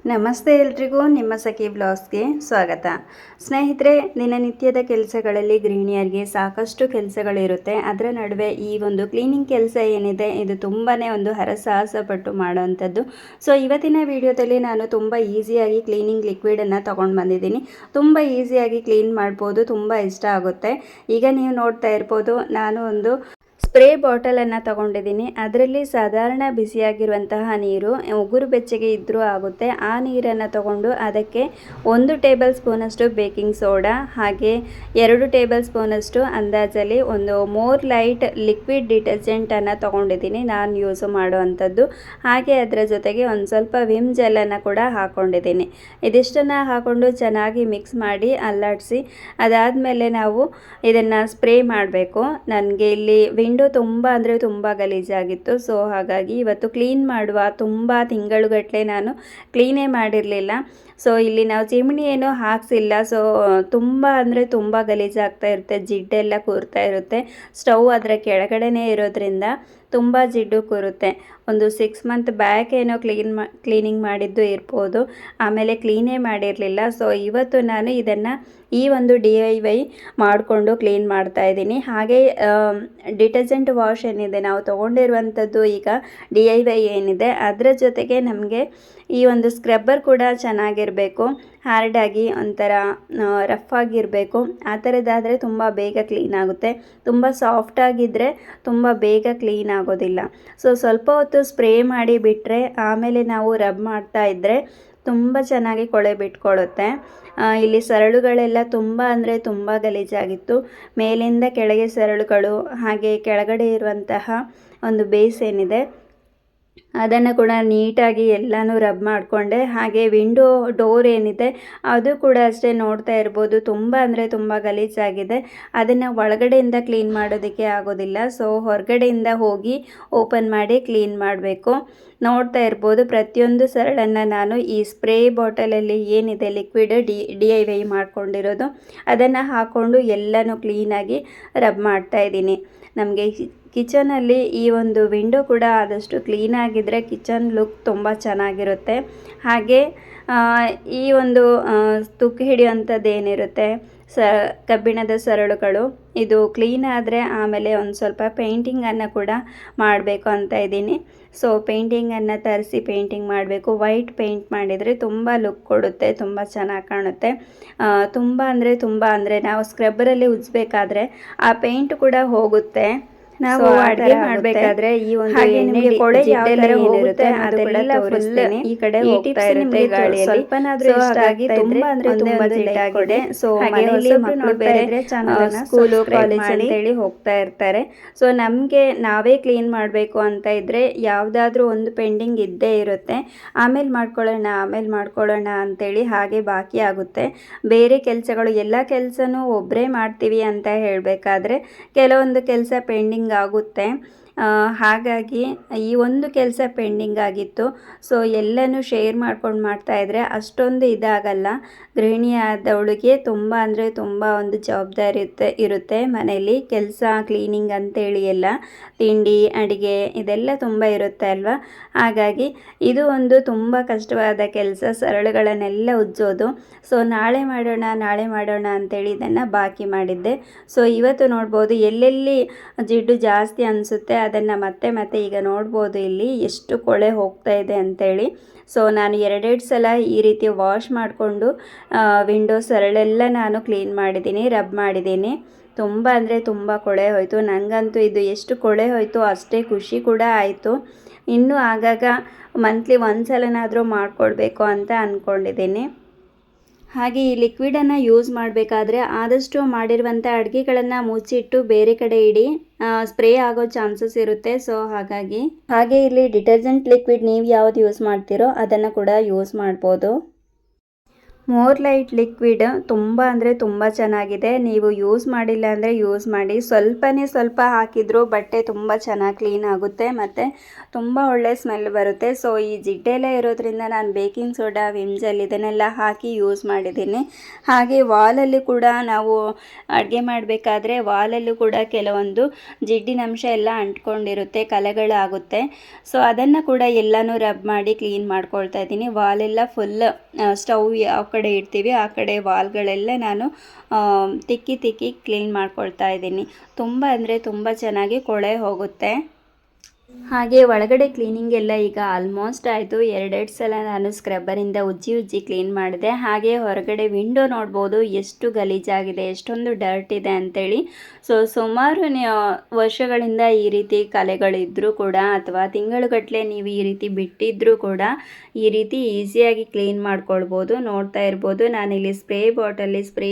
ನಮಸ್ತೆ ಎಲ್ರಿಗೂ, ನಿಮ್ಮ ಸಖಿ ಬ್ಲಾಗ್ಸ್ಗೆ ಸ್ವಾಗತ. ಸ್ನೇಹಿತರೆ, ದಿನನಿತ್ಯದ ಕೆಲಸಗಳಲ್ಲಿ ಗೃಹಿಣಿಯರಿಗೆ ಸಾಕಷ್ಟು ಕೆಲಸಗಳಿರುತ್ತೆ. ಅದರ ನಡುವೆ ಈ ಒಂದು ಕ್ಲೀನಿಂಗ್ ಕೆಲಸ ಏನಿದೆ ಇದು ತುಂಬಾ ಒಂದು ಹರಸಾಹಸ ಪಟ್ಟು ಮಾಡೋವಂಥದ್ದು. ಸೊ ಇವತ್ತಿನ ವಿಡಿಯೋದಲ್ಲಿ ನಾನು ತುಂಬ ಈಸಿಯಾಗಿ ಕ್ಲೀನಿಂಗ್ ಲಿಕ್ವಿಡನ್ನು ತೊಗೊಂಡು ಬಂದಿದ್ದೀನಿ. ತುಂಬ ಈಸಿಯಾಗಿ ಕ್ಲೀನ್ ಮಾಡ್ಬೋದು, ತುಂಬ ಇಷ್ಟ ಆಗುತ್ತೆ. ಈಗ ನೀವು ನೋಡ್ತಾ ಇರ್ಬೋದು, ನಾನು ಒಂದು ಸ್ಪ್ರೇ ಬಾಟಲನ್ನು ತೊಗೊಂಡಿದ್ದೀನಿ. ಅದರಲ್ಲಿ ಸಾಧಾರಣ ಬಿಸಿಯಾಗಿರುವಂತಹ ನೀರು ಉಗುರು ಬೆಚ್ಚಗೆ ಇದ್ದರೂ ಆಗುತ್ತೆ. ಆ ನೀರನ್ನು ತಗೊಂಡು ಅದಕ್ಕೆ 1 ಟೇಬಲ್ ಸ್ಪೂನಷ್ಟು ಬೇಕಿಂಗ್ ಸೋಡಾ, ಹಾಗೆ 2 ಟೇಬಲ್ ಸ್ಪೂನಷ್ಟು ಅಂದಾಜಲ್ಲಿ ಒಂದು ಮೋರ್ ಲೈಟ್ ಲಿಕ್ವಿಡ್ ಡಿಟರ್ಜೆಂಟನ್ನು ತೊಗೊಂಡಿದ್ದೀನಿ, ನಾನು ಯೂಸ್ ಮಾಡುವಂಥದ್ದು. ಹಾಗೆ ಅದರ ಜೊತೆಗೆ ಒಂದು ಸ್ವಲ್ಪ ವಿಮ್ ಜೆಲ್ಲನ್ನು ಕೂಡ ಹಾಕ್ಕೊಂಡಿದ್ದೀನಿ. ಇದಿಷ್ಟನ್ನು ಹಾಕ್ಕೊಂಡು ಚೆನ್ನಾಗಿ ಮಿಕ್ಸ್ ಮಾಡಿ ಅಲ್ಲಾಡಿಸಿ ಅದಾದಮೇಲೆ ನಾವು ಇದನ್ನು ಸ್ಪ್ರೇ ಮಾಡಬೇಕು. ನನಗೆ ಇಲ್ಲಿ ವಿಂಡೋ ತುಂಬ ಅಂದರೆ ತುಂಬ ಗಲೀಜಾಗಿತ್ತು. ಸೊ ಹಾಗಾಗಿ ಇವತ್ತು ಕ್ಲೀನ್ ಮಾಡುವ ತುಂಬ ತಿಂಗಳುಗಟ್ಟಲೆ ನಾನು ಕ್ಲೀನೇ ಮಾಡಿರಲಿಲ್ಲ. ಸೊ ಇಲ್ಲಿ ನಾವು ಚಿಮಣಿ ಏನೂ ಹಾಕ್ಸಿಲ್ಲ. ಸೊ ತುಂಬ ಅಂದರೆ ತುಂಬ ಗಲೀಜಾಗ್ತಾ ಇರುತ್ತೆ, ಜಿಡ್ಡೆಲ್ಲ ಕೂರ್ತಾ ಇರುತ್ತೆ. ಸ್ಟವ್ ಅದರ ಕೆಳಗಡೆನೇ ಇರೋದ್ರಿಂದ ತುಂಬ ಜಿಡ್ಡು ಕೂರುತ್ತೆ. ಒಂದು 6 ಮಂತ್ ಬ್ಯಾಕ್ ಏನೋ ಕ್ಲೀನಿಂಗ್ ಮಾಡಿದ್ದು ಇರ್ಬೋದು, ಆಮೇಲೆ ಕ್ಲೀನೇ ಮಾಡಿರಲಿಲ್ಲ. ಸೊ ಇವತ್ತು ನಾನು ಇದನ್ನು ಈ ಒಂದು DIY ಮಾಡಿಕೊಂಡು ಕ್ಲೀನ್ ಮಾಡ್ತಾಯಿದ್ದೀನಿ. ಹಾಗೆ ಡಿಟರ್ಜೆಂಟ್ ವಾಶ್ ಏನಿದೆ ನಾವು ತೊಗೊಂಡಿರುವಂಥದ್ದು, ಈಗ DIY ಏನಿದೆ ಅದರ ಜೊತೆಗೆ ನಮಗೆ ಈ ಒಂದು ಸ್ಕ್ರಬ್ಬರ್ ಕೂಡ ಚೆನ್ನಾಗಿರಬೇಕು, ಹಾರ್ಡಾಗಿ ಒಂಥರ ರಫ್ ಆಗಿರಬೇಕು. ಆ ಥರದ್ದಾದರೆ ತುಂಬ ಬೇಗ ಕ್ಲೀನ್ ಆಗುತ್ತೆ. ತುಂಬ ಸಾಫ್ಟಾಗಿದ್ದರೆ ತುಂಬ ಬೇಗ ಕ್ಲೀನ್ ಆಗೋದಿಲ್ಲ. ಸೊ ಸ್ವಲ್ಪ ಹೊತ್ತು ಸ್ಪ್ರೇ ಮಾಡಿ ಬಿಟ್ಟರೆ ಆಮೇಲೆ ನಾವು ರಬ್ ಮಾಡ್ತಾ ಇದ್ದರೆ ತುಂಬ ಚೆನ್ನಾಗಿ ಕೊಳೆ ಬಿಟ್ಕೊಳ್ಳುತ್ತೆ. ಇಲ್ಲಿ ಸರಳುಗಳೆಲ್ಲ ತುಂಬ ಅಂದರೆ ತುಂಬ ಗಲೀಜಾಗಿತ್ತು. ಮೇಲಿಂದ ಕೆಳಗೆ ಸರಳುಗಳು, ಹಾಗೆ ಕೆಳಗಡೆ ಇರುವಂತಹ ಒಂದು ಬೇಸ್ ಏನಿದೆ ಅದನ್ನು ಕೂಡ ನೀಟಾಗಿ ಎಲ್ಲನೂ ರಬ್ ಮಾಡಿಕೊಂಡೆ. ಹಾಗೆ ವಿಂಡೋ ಡೋರ್ ಏನಿದೆ ಅದು ಕೂಡ ಅಷ್ಟೇ, ನೋಡ್ತಾ ಇರ್ಬೋದು ತುಂಬ ಅಂದರೆ ತುಂಬ ಗಲೀಜಾಗಿದೆ. ಅದನ್ನು ಒಳಗಡೆಯಿಂದ ಕ್ಲೀನ್ ಮಾಡೋದಕ್ಕೆ ಆಗೋದಿಲ್ಲ. ಸೊ ಹೊರಗಡೆಯಿಂದ ಹೋಗಿ ಓಪನ್ ಮಾಡಿ ಕ್ಲೀನ್ ಮಾಡಬೇಕು. ನೋಡ್ತಾ ಇರ್ಬೋದು, ಪ್ರತಿಯೊಂದು ಸರಳನ್ನು ನಾನು ಈ ಸ್ಪ್ರೇ ಬಾಟಲಲ್ಲಿ ಏನಿದೆ ಲಿಕ್ವಿಡ್ DIY ಮಾಡ್ಕೊಂಡಿರೋದು ಅದನ್ನು ಹಾಕ್ಕೊಂಡು ಎಲ್ಲನೂ ಕ್ಲೀನಾಗಿ ರಬ್ ಮಾಡ್ತಾಯಿದ್ದೀನಿ. ನಮಗೆ ಕಿಚನಲ್ಲಿ ಈ ಒಂದು ವಿಂಡೋ ಕೂಡ ಆದಷ್ಟು ಕ್ಲೀನಾಗಿದ್ದರೆ ಕಿಚನ್ ಲುಕ್ ತುಂಬ ಚೆನ್ನಾಗಿರುತ್ತೆ. ಹಾಗೆ ಈ ಒಂದು ತುಕ್ಕು ಹಿಡಿಯುವಂಥದ್ದು ಏನಿರುತ್ತೆ ಕಬ್ಬಿಣದ ಸರಳುಗಳು, ಇದು ಕ್ಲೀನ್ ಆದರೆ ಆಮೇಲೆ ಒಂದು ಸ್ವಲ್ಪ ಪೇಂಟಿಂಗನ್ನು ಕೂಡ ಮಾಡಬೇಕು ಅಂತ ಇದ್ದೀನಿ. ಸೊ ಪೇಂಟಿಂಗನ್ನು ತರಿಸಿ ಪೇಂಟಿಂಗ್ ಮಾಡಬೇಕು. ವೈಟ್ ಪೇಂಟ್ ಮಾಡಿದರೆ ತುಂಬ ಲುಕ್ ಕೊಡುತ್ತೆ, ತುಂಬ ಚೆನ್ನಾಗಿ ಕಾಣುತ್ತೆ. ತುಂಬ ಅಂದರೆ ನಾವು ಸ್ಕ್ರಬ್ಬರಲ್ಲಿ ಉಜ್ಜಬೇಕಾದ್ರೆ ಆ ಪೇಂಟ್ ಕೂಡ ಹೋಗುತ್ತೆ. ನಾವು ಅಡುಗೆ ಮಾಡಬೇಕಾದ್ರೆ ಈ ಒಂದು ಎಣ್ಣೆ ಕೊಳೆ ಯಾವ ಥರ ಹೋಗುತ್ತೆ ಅದೆಲ್ಲ ತೋರಿಸ್ತೀನಿ. ಈ ಕಡೆ ಹೋಗ್ತಾ ಇರುತ್ತೆ ಗಾಳಿಯಲ್ಲಿ, ಸ್ವಲ್ಪನಾದ್ರೂ ಇಷ್ಟ ಆಗಿ ತುಂಬ ಅಂದರೆ ತುಂಬ ಜಿಡ್ಡಾಗಿದೆ. ಸೊ ಮನೆಯಲ್ಲಿ ಮಕ್ಕಳು ಬೇರೆ ಸ್ಕೂಲು ಕಾಲೇಜ್ ಅಂತೇಳಿ ಹೋಗ್ತಾ ಇರ್ತಾರೆ. ಸೊ ನಮಗೆ ನಾವೇ ಕ್ಲೀನ್ ಮಾಡಬೇಕು ಅಂತ ಇದ್ದರೆ ಯಾವುದಾದ್ರೂ ಒಂದು ಪೆಂಡಿಂಗ್ ಇದ್ದೇ ಇರುತ್ತೆ. ಆಮೇಲೆ ಮಾಡ್ಕೊಳ್ಳೋಣ ಅಂತೇಳಿ ಹಾಗೆ ಬಾಕಿ ಆಗುತ್ತೆ. ಬೇರೆ ಕೆಲಸಗಳು ಎಲ್ಲ ಕೆಲಸನೂ ಒಬ್ಬರೇ ಮಾಡ್ತೀವಿ ಅಂತ ಹೇಳಬೇಕಾದ್ರೆ ಕೆಲವೊಂದು ಕೆಲಸ ಪೆಂಡಿಂಗ್ ಆಗುತ್ತೆ. ಹಾಗಾಗಿ ಈ ಒಂದು ಕೆಲಸ ಪೆಂಡಿಂಗ್ ಆಗಿತ್ತು. ಸೊ ಎಲ್ಲನೂ ಶೇರ್ ಮಾಡ್ಕೊಂಡು ಮಾಡ್ತಾಯಿದ್ರೆ ಅಷ್ಟೊಂದು ಇದಾಗಲ್ಲ. ಗೃಹಿಣಿಯಾದವಳಿಗೆ ತುಂಬ ಅಂದರೆ ತುಂಬ ಒಂದು ಜವಾಬ್ದಾರಿ ಇರುತ್ತೆ ಮನೆಯಲ್ಲಿ. ಕೆಲಸ ಕ್ಲೀನಿಂಗ್ ಅಂತೇಳಿ ಎಲ್ಲ ತಿಂಡಿ ಅಡುಗೆ ಇದೆಲ್ಲ ತುಂಬ ಇರುತ್ತೆ ಅಲ್ವಾ. ಹಾಗಾಗಿ ಇದು ಒಂದು ತುಂಬ ಕಷ್ಟವಾದ ಕೆಲಸ, ಸರಳುಗಳನ್ನೆಲ್ಲ ಉಜ್ಜೋದು. ಸೊ ನಾಳೆ ಮಾಡೋಣ ಅಂತೇಳಿ ಇದನ್ನು ಬಾಕಿ ಮಾಡಿದ್ದೆ. ಸೊ ಇವತ್ತು ನೋಡ್ಬೋದು ಎಲ್ಲೆಲ್ಲಿ ಜಿಡ್ಡು ಜಾಸ್ತಿ ಅನಿಸುತ್ತೆ ಅದನ್ನು ಮತ್ತೆ ಈಗ ನೋಡ್ಬೋದು ಇಲ್ಲಿ ಎಷ್ಟು ಕೊಳೆ ಹೋಗ್ತಾ ಇದೆ ಅಂತೇಳಿ. ಸೊ ನಾನು 2 ಸಲ ಈ ರೀತಿ ವಾಶ್ ಮಾಡಿಕೊಂಡು ವಿಂಡೋ ಸರಳೆಲ್ಲ ನಾನು ಕ್ಲೀನ್ ಮಾಡಿದ್ದೀನಿ, ರಬ್ ಮಾಡಿದ್ದೀನಿ. ತುಂಬ ಅಂದರೆ ತುಂಬ ಕೊಳೆ ಹೋಯಿತು. ನನಗಂತೂ ಇದು ಎಷ್ಟು ಕೊಳೆ ಹೋಯಿತು ಅಷ್ಟೇ ಖುಷಿ ಕೂಡ ಆಯಿತು. ಇನ್ನೂ ಆಗಾಗ ಮಂತ್ಲಿ 1 ಸಲನಾದರೂ ಮಾಡಿಕೊಡ್ಬೇಕು ಅಂತ ಅಂದ್ಕೊಂಡಿದ್ದೀನಿ. ಹಾಗೆ ಈ ಲಿಕ್ವಿಡನ್ನು ಯೂಸ್ ಮಾಡಬೇಕಾದ್ರೆ ಆದಷ್ಟು ಮಾಡಿರುವಂಥ ಅಡುಗೆಗಳನ್ನು ಮುಚ್ಚಿಟ್ಟು ಬೇರೆ ಕಡೆ ಇಡಿ, ಸ್ಪ್ರೇ ಆಗೋ ಚಾನ್ಸಸ್ ಇರುತ್ತೆ. ಸೊ ಹಾಗೆ ಇಲ್ಲಿ ಡಿಟರ್ಜೆಂಟ್ ಲಿಕ್ವಿಡ್ ನೀವು ಯಾವ್ದು ಯೂಸ್ ಮಾಡ್ತೀರೋ ಅದನ್ನು ಕೂಡ ಯೂಸ್ ಮಾಡ್ಬೋದು. ಮೋರ್ ಲೈಟ್ ಲಿಕ್ವಿಡ್ ತುಂಬ ಅಂದರೆ ತುಂಬ ಚೆನ್ನಾಗಿದೆ. ನೀವು ಯೂಸ್ ಮಾಡಿಲ್ಲ ಅಂದರೆ ಯೂಸ್ ಮಾಡಿ. ಸ್ವಲ್ಪ ಹಾಕಿದರೂ ಬಟ್ಟೆ ತುಂಬ ಚೆನ್ನಾಗಿ ಕ್ಲೀನ್ ಆಗುತ್ತೆ ಮತ್ತು ತುಂಬ ಒಳ್ಳೆ ಸ್ಮೆಲ್ ಬರುತ್ತೆ. ಸೊ ಈ ಜಿಡ್ಡೆಲ್ಲ ಇರೋದ್ರಿಂದ ನಾನು ಬೇಕಿಂಗ್ ಸೋಡಾ, ವಿಮ್ ಜೆಲ್ ಇದನ್ನೆಲ್ಲ ಹಾಕಿ ಯೂಸ್ ಮಾಡಿದ್ದೀನಿ. ಹಾಗೆ ವಾಲಲ್ಲಿ ಕೂಡ ನಾವು ಅಡುಗೆ ಮಾಡಬೇಕಾದ್ರೆ ವಾಲಲ್ಲೂ ಕೂಡ ಕೆಲವೊಂದು ಜಿಡ್ಡಿನಂಶ ಎಲ್ಲ ಅಂಟ್ಕೊಂಡಿರುತ್ತೆ, ಕಲೆಗಳಾಗುತ್ತೆ. ಸೊ ಅದನ್ನು ಕೂಡ ಎಲ್ಲನೂ ರಬ್ ಮಾಡಿ ಕ್ಲೀನ್ ಮಾಡ್ಕೊಳ್ತಾ ಇದ್ದೀನಿ. ವಾಲೆಲ್ಲ ಫುಲ್ ಸ್ಟವ್ ಯಾವ ಕಡೆ ಇಡ್ತೀವಿ ಆ ಕಡೆ ವಾಲ್ಗಳೆಲ್ಲ ನಾನು ತಿಕ್ಕಿ ಕ್ಲೀನ್ ಮಾಡ್ಕೊಳ್ತಾ ಇದ್ದೀನಿ. ತುಂಬ ಅಂದರೆ ತುಂಬ ಚೆನ್ನಾಗಿ ಕೊಳೆ ಹೋಗುತ್ತೆ. ಹಾಗೆ ಒಳಗಡೆ ಕ್ಲೀನಿಂಗ್ ಎಲ್ಲ ಈಗ ಆಲ್ಮೋಸ್ಟ್ ಆಯಿತು. ಎರಡೆರಡು ಸಲ ನಾನು ಸ್ಕ್ರಬ್ಬರಿಂದ ಉಜ್ಜಿ ಕ್ಲೀನ್ ಮಾಡಿದೆ. ಹಾಗೆ ಹೊರಗಡೆ ವಿಂಡೋ ನೋಡ್ಬೋದು ಎಷ್ಟು ಗಲೀಜಾಗಿದೆ, ಎಷ್ಟೊಂದು ಡರ್ಟ್ ಇದೆ ಅಂಥೇಳಿ. ಸೊ ಸುಮಾರು ವರ್ಷಗಳಿಂದ ಈ ರೀತಿ ಕಲೆಗಳಿದ್ದರೂ ಕೂಡ ಅಥವಾ ತಿಂಗಳುಗಟ್ಟಲೆ ನೀವು ಈ ರೀತಿ ಬಿಟ್ಟಿದ್ದರೂ ಕೂಡ ಈ ರೀತಿ ಈಸಿಯಾಗಿ ಕ್ಲೀನ್ ಮಾಡ್ಕೊಳ್ಬೋದು. ನೋಡ್ತಾ ಇರ್ಬೋದು ನಾನಿಲ್ಲಿ ಸ್ಪ್ರೇ ಬಾಟಲ್ಲಿ ಸ್ಪ್ರೇ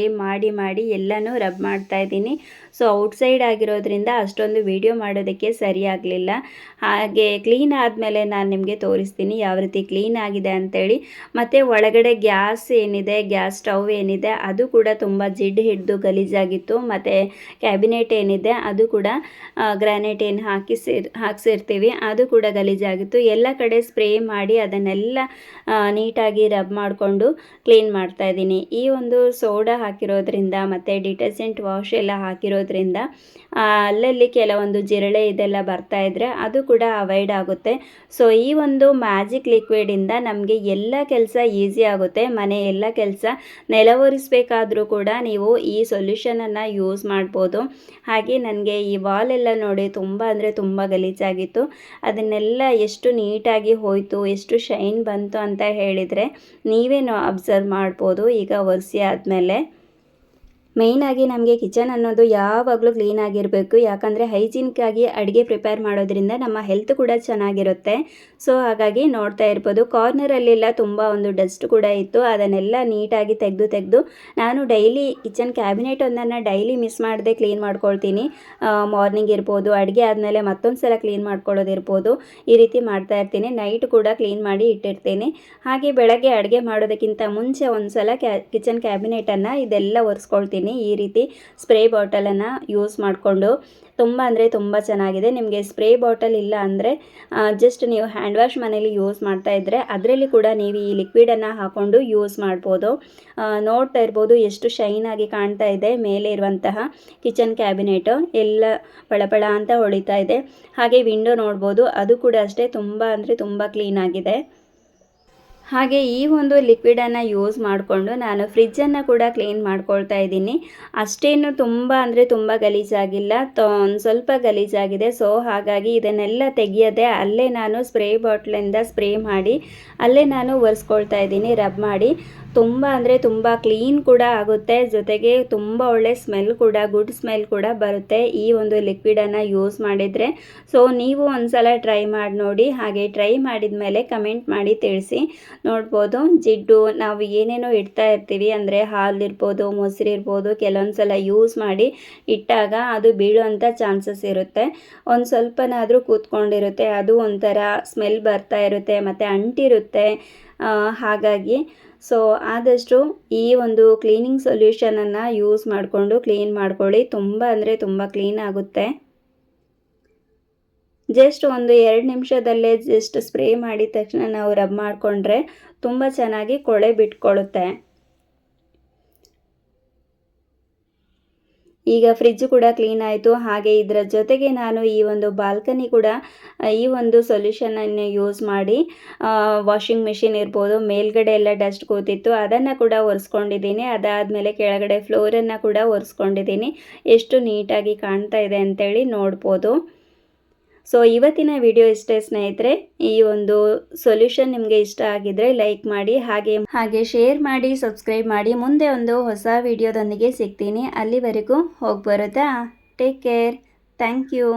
ಮಾಡಿ ಎಲ್ಲನೂ ರಬ್ ಮಾಡ್ತಾ ಇದ್ದೀನಿ. ಸೊ ಔಟ್ಸೈಡ್ ಆಗಿರೋದ್ರಿಂದ ಅಷ್ಟೊಂದು ವಿಡಿಯೋ ಮಾಡೋದಕ್ಕೆ ಸರಿಯಾಗಲಿಲ್ಲ. ಹಾಗೆ ಕ್ಲೀನ್ ಆದಮೇಲೆ ನಾನು ನಿಮಗೆ ತೋರಿಸ್ತೀನಿ ಯಾವ ರೀತಿ ಕ್ಲೀನ್ ಆಗಿದೆ ಅಂಥೇಳಿ. ಮತ್ತು ಒಳಗಡೆ ಗ್ಯಾಸ್ ಏನಿದೆ, ಗ್ಯಾಸ್ ಸ್ಟವ್ ಏನಿದೆ ಅದು ಕೂಡ ತುಂಬ ಜಿಡ್ಡು ಹಿಡಿದು ಗಲೀಜಾಗಿತ್ತು. ಮತ್ತು ಕ್ಯಾಬಿನೆಟ್ ಏನಿದೆ ಅದು ಕೂಡ ಗ್ರಾನೈಟ್ ಏನು ಹಾಕ್ಸಿರ್ತೀವಿ ಅದು ಕೂಡ ಗಲೀಜಾಗಿತ್ತು. ಎಲ್ಲ ಕಡೆ ಸ್ಪ್ರೇ ಮಾಡಿ ಅದನ್ನೆಲ್ಲ ನೀಟಾಗಿ ರಬ್ ಮಾಡಿಕೊಂಡು ಕ್ಲೀನ್ ಮಾಡ್ತಾ ಇದ್ದೀನಿ. ಈ ಒಂದು ಸೋಡಾ ಹಾಕಿರೋದ್ರಿಂದ ಮತ್ತು ಡಿಟರ್ಜೆಂಟ್ ವಾಶ್ ಎಲ್ಲ ಹಾಕಿರೋದ್ರಿಂದ ಅಲ್ಲಲ್ಲಿ ಕೆಲವೊಂದು ಜಿರಳೆ ಇದೆಲ್ಲ ಬರ್ತಾ ಇದ್ದರೆ ಅದು ಕೂಡ ಅವಾಯ್ಡ್ ಆಗುತ್ತೆ. ಸೊ ಈ ಒಂದು ಮ್ಯಾಜಿಕ್ ಲಿಕ್ವಿಡಿಂದ ನಮಗೆ ಎಲ್ಲ ಕೆಲಸ ಈಸಿ ಆಗುತ್ತೆ. ಮನೆ ಎಲ್ಲ ಕೆಲಸ ನೆಲ ಒರೆಸ್ಬೇಕಾದ್ರೂ ಕೂಡ ನೀವು ಈ ಸೊಲ್ಯೂಷನನ್ನು ಯೂಸ್ ಮಾಡ್ಬೋದು. ಹಾಗೆ ನನಗೆ ಈ ವಾಲೆಲ್ಲ ನೋಡಿ ತುಂಬ ಅಂದರೆ ತುಂಬ ಗಲೀಜಾಗಿತ್ತು. ಅದನ್ನೆಲ್ಲ ಎಷ್ಟು ನೀಟಾಗಿ ಹೋಯಿತು, ಎಷ್ಟು ಶೈನ್ ಬಂತು ಅಂತ ಹೇಳಿದರೆ ನೀವೇನು ಅಬ್ಸರ್ವ್ ಮಾಡ್ಬೋದು ಈಗ ಒರೆಸಿ ಆದಮೇಲೆ. ಮೇಯ್ನಾಗಿ ನಮಗೆ ಕಿಚನ್ ಅನ್ನೋದು ಯಾವಾಗಲೂ ಕ್ಲೀನಾಗಿರಬೇಕು. ಯಾಕಂದರೆ ಹೈಜೀನಿಕ್ಕಾಗಿ ಅಡುಗೆ ಪ್ರಿಪೇರ್ ಮಾಡೋದ್ರಿಂದ ನಮ್ಮ ಹೆಲ್ತ್ ಕೂಡ ಚೆನ್ನಾಗಿರುತ್ತೆ. ಸೊ ಹಾಗಾಗಿ ನೋಡ್ತಾ ಇರ್ಬೋದು ಕಾರ್ನರಲ್ಲೆಲ್ಲ ತುಂಬ ಒಂದು ಡಸ್ಟ್ ಕೂಡ ಇತ್ತು. ಅದನ್ನೆಲ್ಲ ನೀಟಾಗಿ ತೆಗೆದು ನಾನು ಡೈಲಿ ಕಿಚನ್ ಕ್ಯಾಬಿನೆಟ್ ಒಂದನ್ನು ಡೈಲಿ ಮಿಸ್ ಮಾಡದೆ ಕ್ಲೀನ್ ಮಾಡ್ಕೊಳ್ತೀನಿ. ಮಾರ್ನಿಂಗ್ ಇರ್ಬೋದು, ಅಡುಗೆ ಆದಮೇಲೆ ಮತ್ತೊಂದು ಸಲ ಕ್ಲೀನ್ ಮಾಡ್ಕೊಳ್ಳೋದಿರ್ಬೋದು, ಈ ರೀತಿ ಮಾಡ್ತಾ ಇರ್ತೀನಿ. ನೈಟ್ ಕೂಡ ಕ್ಲೀನ್ ಮಾಡಿ ಇಟ್ಟಿರ್ತೀನಿ. ಹಾಗೆ ಬೆಳಗ್ಗೆ ಅಡುಗೆ ಮಾಡೋದಕ್ಕಿಂತ ಮುಂಚೆ ಒಂದು ಸಲ ಕಿಚನ್ ಕ್ಯಾಬಿನೆಟನ್ನು ಇದೆಲ್ಲ ಒರೆಸ್ಕೊಳ್ತೀನಿ. ಈ ರೀತಿ ಸ್ಪ್ರೇ ಬಾಟಲನ್ನು ಯೂಸ್ ಮಾಡಿಕೊಂಡು ತುಂಬ ಅಂದರೆ ತುಂಬ ಚೆನ್ನಾಗಿದೆ. ನಿಮಗೆ ಸ್ಪ್ರೇ ಬಾಟಲ್ ಇಲ್ಲ ಅಂದರೆ ಜಸ್ಟ್ ನೀವು ಹ್ಯಾಂಡ್ ವಾಶ್ ಮನೇಲಿ ಯೂಸ್ ಮಾಡ್ತಾ ಇದ್ದರೆ ಅದರಲ್ಲಿ ಕೂಡ ನೀವು ಈ ಲಿಕ್ವಿಡನ್ನು ಹಾಕ್ಕೊಂಡು ಯೂಸ್ ಮಾಡ್ಬೋದು. ನೋಡ್ತಾ ಇರ್ಬೋದು ಎಷ್ಟು ಶೈನಾಗಿ ಕಾಣ್ತಾ ಇದೆ ಮೇಲೆ ಇರುವಂತಹ ಕಿಚನ್ ಕ್ಯಾಬಿನೆಟು, ಎಲ್ಲ ಪಳಪಳ ಅಂತ ಹೊಳಿತಾ ಇದೆ. ಹಾಗೆ ವಿಂಡೋ ನೋಡ್ಬೋದು ಅದು ಕೂಡ ಅಷ್ಟೇ ತುಂಬ ಅಂದರೆ ತುಂಬ ಕ್ಲೀನಾಗಿದೆ. ಹಾಗೆ ಈ ಒಂದು ಲಿಕ್ವಿಡನ್ನು ಯೂಸ್ ಮಾಡಿಕೊಂಡು ನಾನು ಫ್ರಿಜ್ಜನ್ನು ಕೂಡ ಕ್ಲೀನ್ ಮಾಡ್ಕೊಳ್ತಾ ಇದ್ದೀನಿ. ಅಷ್ಟೇನು ತುಂಬ ಅಂದರೆ ತುಂಬ ಗಲೀಜಾಗಿಲ್ಲ, ಒಂದು ಸ್ವಲ್ಪ ಗಲೀಜಾಗಿದೆ. ಸೊ ಹಾಗಾಗಿ ಇದನ್ನೆಲ್ಲ ತೆಗಿಯದೆ ಅಲ್ಲೇ ನಾನು ಸ್ಪ್ರೇ ಬಾಟ್ಲಿಂದ ಸ್ಪ್ರೇ ಮಾಡಿ ಅಲ್ಲೇ ನಾನು ಒರೆಸ್ಕೊಳ್ತಾ ಇದ್ದೀನಿ ರಬ್ ಮಾಡಿ. ತುಂಬ ಅಂದರೆ ತುಂಬ ಕ್ಲೀನ್ ಕೂಡ ಆಗುತ್ತೆ, ಜೊತೆಗೆ ತುಂಬ ಒಳ್ಳೆ ಸ್ಮೆಲ್ ಕೂಡ, ಗುಡ್ ಸ್ಮೆಲ್ ಕೂಡ ಬರುತ್ತೆ ಈ ಒಂದು ಲಿಕ್ವಿಡನ್ನು ಯೂಸ್ ಮಾಡಿದರೆ. ಸೊ ನೀವು ಒಂದು ಸಲ ಟ್ರೈ ಮಾಡಿ ನೋಡಿ. ಹಾಗೆ ಟ್ರೈ ಮಾಡಿದ ಮೇಲೆ ಕಮೆಂಟ್ ಮಾಡಿ ತಿಳಿಸಿ. ನೋಡ್ಬೋದು ಜಿಡ್ಡು ನಾವು ಏನೇನೋ ಇಡ್ತಾ ಇರ್ತೀವಿ, ಅಂದರೆ ಹಾಲಿರ್ಬೋದು, ಮೊಸರಿರ್ಬೋದು, ಕೆಲವೊಂದು ಸಲ ಯೂಸ್ ಮಾಡಿ ಇಟ್ಟಾಗ ಅದು ಬೀಳುವಂಥ ಚಾನ್ಸಸ್ ಇರುತ್ತೆ. ಒಂದು ಸ್ವಲ್ಪನಾದರೂ ಕೂತ್ಕೊಂಡಿರುತ್ತೆ, ಅದು ಒಂಥರ ಸ್ಮೆಲ್ ಬರ್ತಾ ಇರುತ್ತೆ ಮತ್ತು ಅಂಟಿರುತ್ತೆ. ಹಾಗಾಗಿ ಸೊ ಆದಷ್ಟು ಈ ಒಂದು ಕ್ಲೀನಿಂಗ್ ಸೊಲ್ಯೂಷನನ್ನು ಯೂಸ್ ಮಾಡಿಕೊಂಡು ಕ್ಲೀನ್ ಮಾಡ್ಕೊಳ್ಳಿ. ತುಂಬ ಅಂದರೆ ತುಂಬ ಕ್ಲೀನ್ ಆಗುತ್ತೆ. ಜಸ್ಟ್ ಒಂದು 2 ನಿಮಿಷದಲ್ಲೇ ಜಸ್ಟ್ ಸ್ಪ್ರೇ ಮಾಡಿದ ತಕ್ಷಣ ನಾವು ರಬ್ ಮಾಡಿಕೊಂಡ್ರೆ ತುಂಬ ಚೆನ್ನಾಗಿ ಕೊಳೆ ಬಿಟ್ಕೊಳ್ಳುತ್ತೆ. ಈಗ ಫ್ರಿಜ್ ಕೂಡ ಕ್ಲೀನ್ ಆಯಿತು. ಹಾಗೆ ಇದರ ಜೊತೆಗೆ ನಾನು ಈ ಒಂದು ಬಾಲ್ಕನಿ ಕೂಡ ಈ ಒಂದು ಸೊಲ್ಯೂಷನನ್ನು ಯೂಸ್ ಮಾಡಿ ವಾಷಿಂಗ್ ಮಿಷಿನ್ ಇರ್ಬೋದು, ಮೇಲ್ಗಡೆ ಎಲ್ಲ ಡಸ್ಟ್ ಕೂತಿತ್ತು ಅದನ್ನು ಕೂಡ ಒರೆಸ್ಕೊಂಡಿದ್ದೀನಿ. ಅದಾದಮೇಲೆ ಕೆಳಗಡೆ ಫ್ಲೋರನ್ನು ಕೂಡ ಒರೆಸ್ಕೊಂಡಿದ್ದೀನಿ. ಎಷ್ಟು ನೀಟಾಗಿ ಕಾಣ್ತಾ ಇದೆ ಅಂತೇಳಿ ನೋಡ್ಬೋದು. ಸೊ ಇವತ್ತಿನ ವಿಡಿಯೋ ಇಷ್ಟೇ ಸ್ನೇಹಿತರೆ. ಈ ಒಂದು ಸೊಲ್ಯೂಷನ್ ನಿಮಗೆ ಇಷ್ಟ ಆಗಿದ್ರೆ ಲೈಕ್ ಮಾಡಿ, ಹಾಗೆ ಶೇರ್ ಮಾಡಿ, ಸಬ್ಸ್ಕ್ರೈಬ್ ಮಾಡಿ. ಮುಂದೆ ಒಂದು ಹೊಸ ವಿಡಿಯೋದೊಂದಿಗೆ ಸಿಗ್ತೀನಿ. ಅಲ್ಲಿವರೆಗೂ ಹೋಗಿ ಬರುತ್ತಾ. Take care. Thank you.